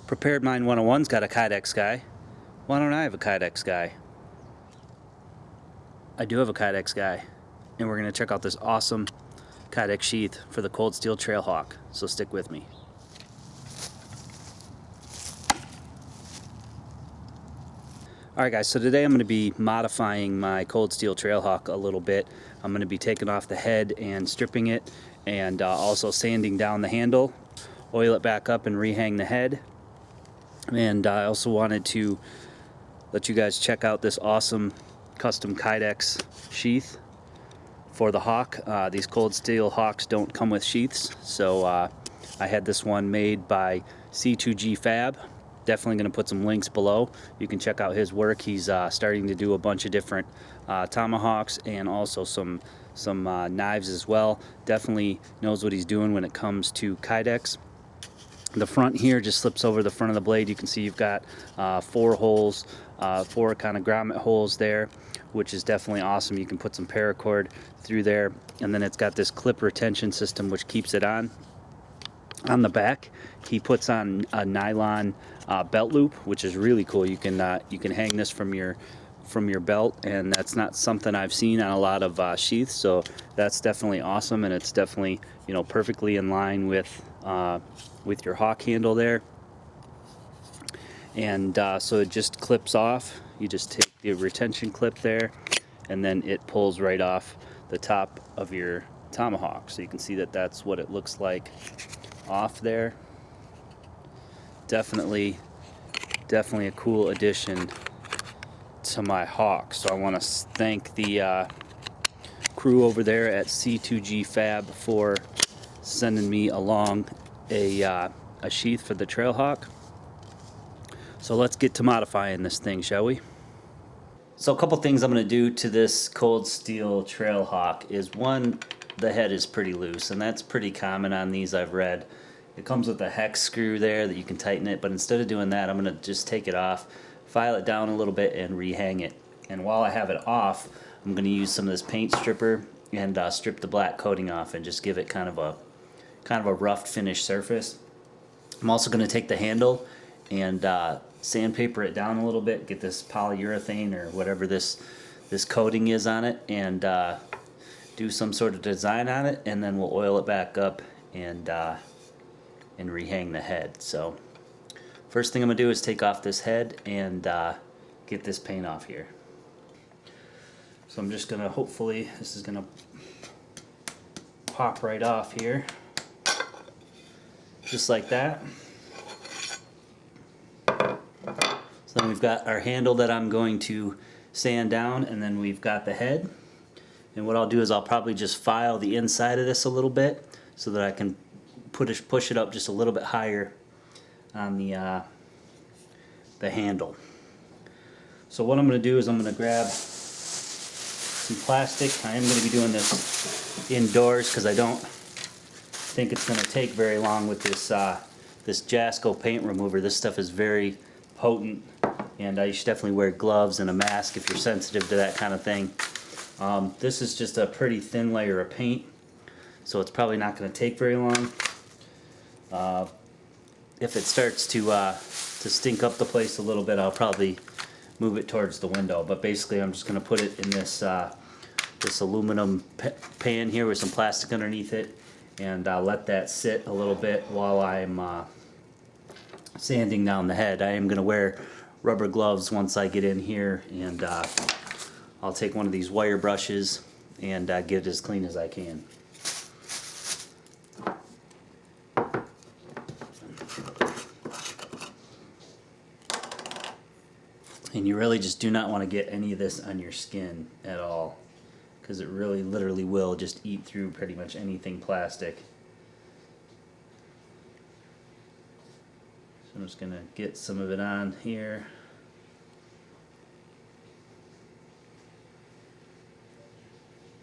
Prepared Mind 101's got a Kydex guy. Why don't I have a Kydex guy? I do have a Kydex guy, and we're going to check out this awesome Kydex sheath for the Cold Steel Trailhawk, so stick with me. Alright guys, so today I'm going to be modifying my Cold Steel Trailhawk a little bit. I'm going to be taking off the head and stripping it, and also sanding down the handle, oil it back up and rehang the head. And I also wanted to let you guys check out this awesome custom Kydex sheath for the Hawk. These Cold Steel Hawks don't come with sheaths, so I had this one made by C2G Fab. Definitely going to put some links below. You can check out his work. He's starting to do a bunch of different tomahawks and also some knives as well. Definitely knows what he's doing when it comes to Kydex. The front here just slips over the front of the blade. You can see you've got 4 holes, 4 kind of grommet holes there, which is definitely awesome. You can put some paracord through there, and then it's got this clip retention system which keeps it on. On the back, he puts on a nylon belt loop, which is really cool. You can hang this from your belt, and that's not something I've seen on a lot of sheaths. So that's definitely awesome, and it's definitely, you know, perfectly in line with your Hawk handle there. And so it just clips off. You just take the retention clip there, and then it pulls right off the top of your tomahawk. So you can see that that's what it looks like off there. Definitely a cool addition to my Hawk. So I want to thank the crew over there at C2G Fab for sending me along a sheath for the Trailhawk. So let's get to modifying this thing, shall we? So a couple things I'm going to do to this Cold Steel Trailhawk is, one, the head is pretty loose, and that's pretty common on these, I've read. It comes with a hex screw there that you can tighten it, but instead of doing that, I'm going to just take it off, file it down a little bit, and rehang it. And while I have it off, I'm going to use some of this paint stripper and strip the black coating off and just give it kind of a rough finish surface. I'm also going to take the handle and sandpaper it down a little bit, get this polyurethane or whatever this coating is on it, and do some sort of design on it, and then we'll oil it back up and rehang the head. So first thing I'm going to do is take off this head and get this paint off here. So I'm just going to, hopefully this is going to pop right off here, just like that. So then we've got our handle that I'm going to sand down, and then we've got the head. And what I'll do is I'll probably just file the inside of this a little bit so that I can push it up just a little bit higher on the handle. So what I'm going to do is I'm going to grab some plastic. I am going to be doing this indoors because I don't think it's going to take very long with this this Jasco paint remover. This stuff is very potent, and you should definitely wear gloves and a mask if you're sensitive to that kind of thing. This is just a pretty thin layer of paint, so it's probably not going to take very long. If it starts to stink up the place a little bit, I'll probably move it towards the window. But basically, I'm just going to put it in this this aluminum pan here with some plastic underneath it, and let that sit a little bit while I'm sanding down the head. I am going to wear rubber gloves once I get in here, and I'll take one of these wire brushes and get it as clean as I can. And you really just do not want to get any of this on your skin at all, because it really literally will just eat through pretty much anything plastic. So I'm just going to get some of it on here.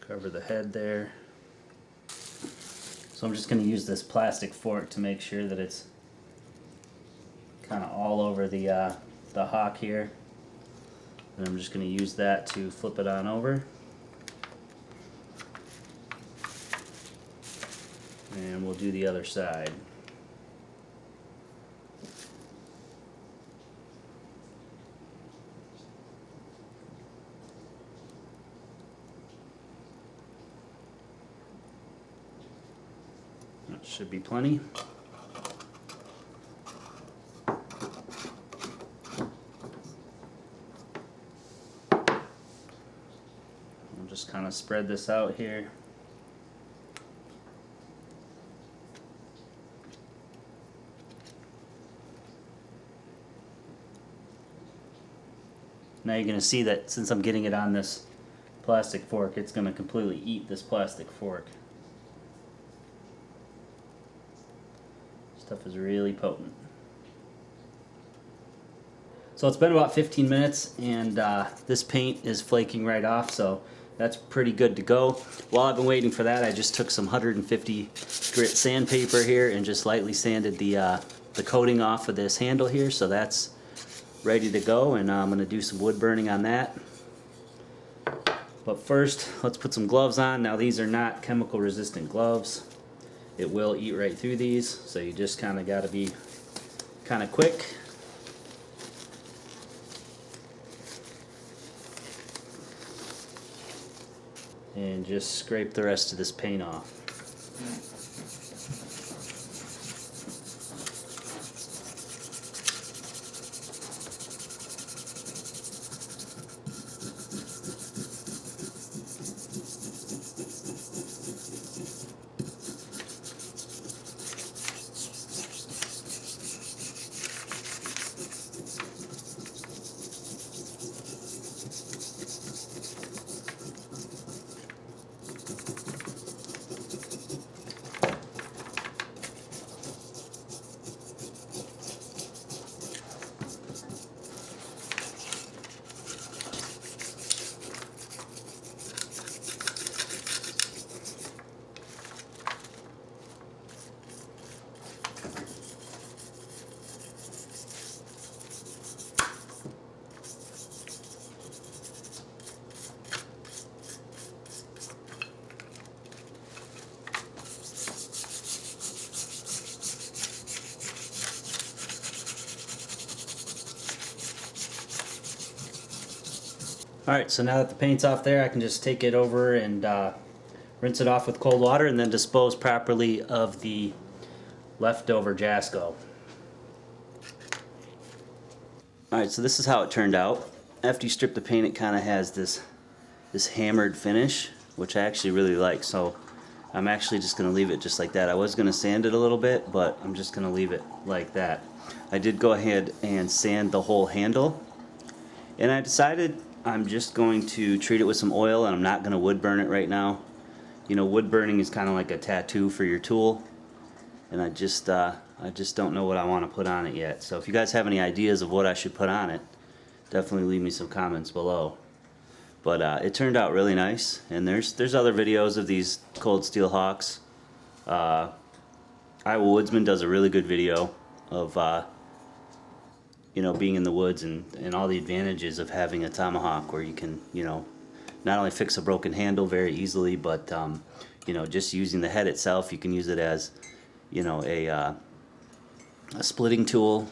Cover the head there. So I'm just going to use this plastic fork to make sure that it's kind of all over the Hawk here. And I'm just going to use that to flip it on over. And we'll do the other side. Should be plenty. I'll just kind of spread this out here. Now you're going to see that since I'm getting it on this plastic fork, it's going to completely eat this plastic fork. Stuff is really potent. So it's been about 15 minutes and this paint is flaking right off, so that's pretty good to go. While I've been waiting for that, I just took some 150 grit sandpaper here and just lightly sanded the coating off of this handle here, so that's ready to go, and I'm going to do some wood burning on that. But first, let's put some gloves on. Now these are not chemical resistant gloves. It will eat right through these, so you just kind of got to be kind of quick. And just scrape the rest of this paint off. Alright, so now that the paint's off there, I can just take it over and rinse it off with cold water and then dispose properly of the leftover Jasco. Alright, so this is how it turned out. After you strip the paint, it kind of has this hammered finish, which I actually really like, so I'm actually just going to leave it just like that. I was going to sand it a little bit, but I'm just going to leave it like that. I did go ahead and sand the whole handle, and I decided I'm just going to treat it with some oil, and I'm not going to wood burn it right now. You know, wood burning is kind of like a tattoo for your tool, and I just don't know what I want to put on it yet. So if you guys have any ideas of what I should put on it, definitely leave me some comments below. But it turned out really nice, and there's other videos of these cold steel hawks. Iowa Woodsman does a really good video of you know, being in the woods and all the advantages of having a tomahawk, where you can, you know, not only fix a broken handle very easily, but you know, just using the head itself, you can use it as, you know, a splitting tool.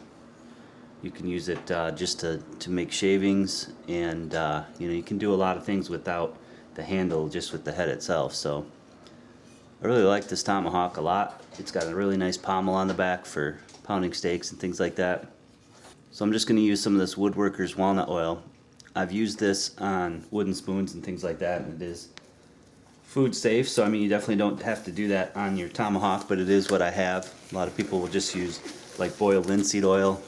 You can use it just to make shavings, and you know, you can do a lot of things without the handle, just with the head itself. So I really like this tomahawk a lot. It's got a really nice pommel on the back for pounding steaks and things like that. So I'm just going to use some of this Woodworker's walnut oil. I've used this on wooden spoons and things like that, and it is food safe, so I mean, you definitely don't have to do that on your tomahawk, but it is what I have. A lot of people will just use like boiled linseed oil,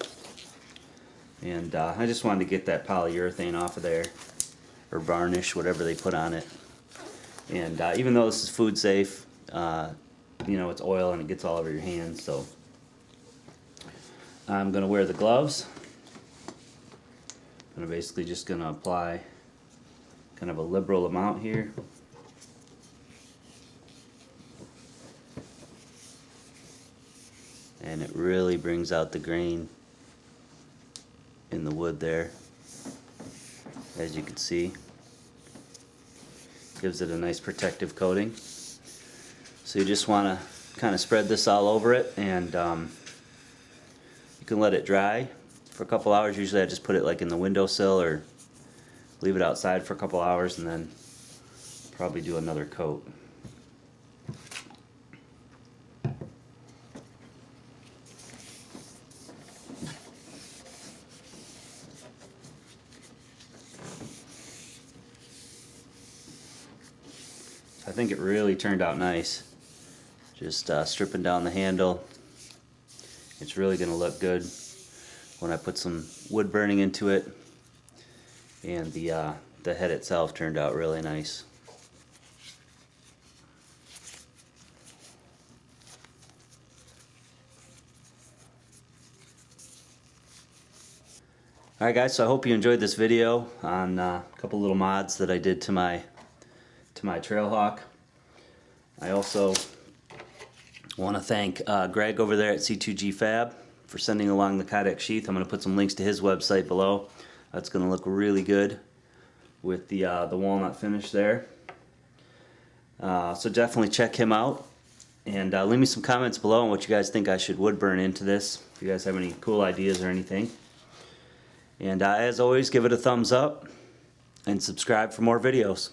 and I just wanted to get that polyurethane off of there, or varnish, whatever they put on it. And even though this is food safe, you know, it's oil and it gets all over your hands, so I'm going to wear the gloves. I'm basically just going to apply kind of a liberal amount here. And it really brings out the grain in the wood there, as you can see. Gives it a nice protective coating. So you just want to kind of spread this all over it, and you can let it dry for a couple hours. Usually I just put it like in the windowsill or leave it outside for a couple hours, and then probably do another coat. I think it really turned out nice. Just stripping down the handle. It's really going to look good when I put some wood burning into it. And the head itself turned out really nice. Alright guys, so I hope you enjoyed this video on a couple little mods that I did to my Trailhawk. I also want to thank Greg over there at C2G Fab for sending along the Kydex sheath. I'm going to put some links to his website below. That's going to look really good with the walnut finish there. So definitely check him out, and leave me some comments below on what you guys think I should wood burn into this, if you guys have any cool ideas or anything. And as always, give it a thumbs up and subscribe for more videos.